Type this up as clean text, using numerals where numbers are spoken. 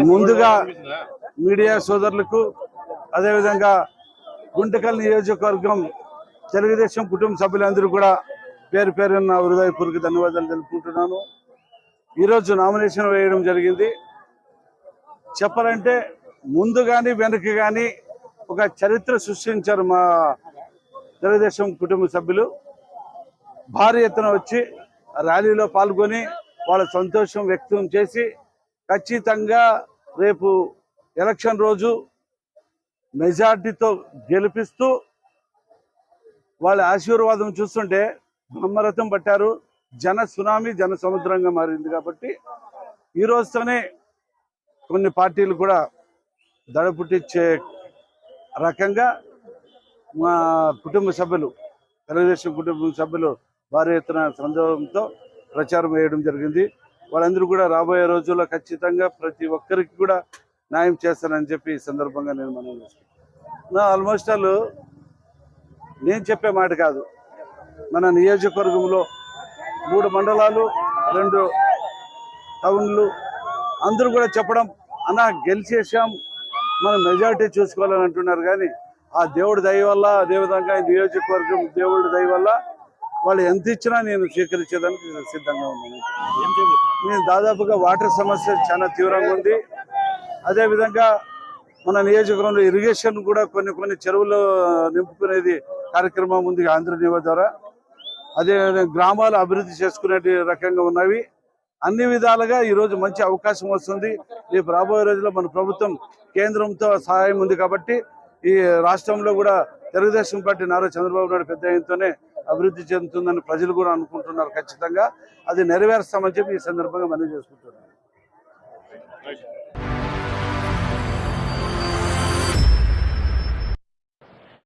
ముందుగా మీడియా సోదరులకు అదేవిధంగా గుంటకల్ నియోజకవర్గం తెలుగుదేశం కుటుంబ సభ్యులందరూ కూడా పేరు పేరున్న హృదయపూర్వక ధన్యవాదాలు తెలుపుకుంటున్నాను. ఈరోజు నామినేషన్ వేయడం జరిగింది. చెప్పాలంటే ముందు కానీ వెనక కానీ ఒక చరిత్ర సృష్టించారు మా తెలుగుదేశం కుటుంబ సభ్యులు. భారీ ఎత్తున వచ్చి ర్యాలీలో పాల్గొని వాళ్ళ సంతోషం వ్యక్తం చేసి ఖచ్చితంగా రేపు ఎలక్షన్ రోజు మెజార్టీతో గెలిపిస్తూ వాళ్ళ ఆశీర్వాదం చూస్తుంటే బ్రహ్మరథం పట్టారు. జన సునామీ జన సముద్రంగా మారింది. కాబట్టి ఈ రోజుతోనే కొన్ని పార్టీలు కూడా దడ పుట్టించే రకంగా మా కుటుంబ సభ్యులు తెలుగుదేశం కుటుంబ సభ్యులు భారీ ఎత్తున సందర్భంతో ప్రచారం వేయడం జరిగింది. వాళ్ళందరూ కూడా రాబోయే రోజుల్లో ఖచ్చితంగా ప్రతి ఒక్కరికి కూడా న్యాయం చేస్తానని చెప్పి ఈ సందర్భంగా నేను మనం చేసుకుంటాను. ఆల్మోస్ట్ ఆల్ నేను చెప్పే మాట కాదు, మన నియోజకవర్గంలో 3 మండలాలు 2 టౌన్లు అందరూ కూడా చెప్పడం, అన్న గెలిచేసాం మనం మెజారిటీ చూసుకోవాలని అంటున్నారు. కానీ ఆ దేవుడి దయ వల్ల, అదేవిధంగా ఈ నియోజకవర్గం దేవుడి దయ వల్ల వాళ్ళు ఎంత ఇచ్చినా నేను స్వీకరించేదానికి సిద్ధంగా ఉన్నాను. నేను దాదాపుగా వాటర్ సమస్య చాలా తీవ్రంగా ఉంది. అదేవిధంగా మన నియోజకవర్గంలో ఇరిగేషన్ కూడా కొన్ని చెరువులు నింపుకునేది కార్యక్రమం ఉంది ఆంధ్ర నివో ద్వారా. అదే గ్రామాలు అభివృద్ధి చేసుకునే రకంగా ఉన్నవి. అన్ని విధాలుగా ఈరోజు మంచి అవకాశం వస్తుంది. రేపు రాబోయే రోజుల్లో మన ప్రభుత్వం కేంద్రంతో సహాయం ఉంది. కాబట్టి ఈ రాష్ట్రంలో కూడా తెలుగుదేశం పార్టీ నారా చంద్రబాబు నాయుడు పెద్ద ఎత్తునే అభివృద్ధి చెందుతుందని ప్రజలు కూడా అనుకుంటున్నారు. ఖచ్చితంగా అది నెరవేరుస్తామని చెప్పి ఈ సందర్భంగా మనవి చేసుకుంటున్నాను.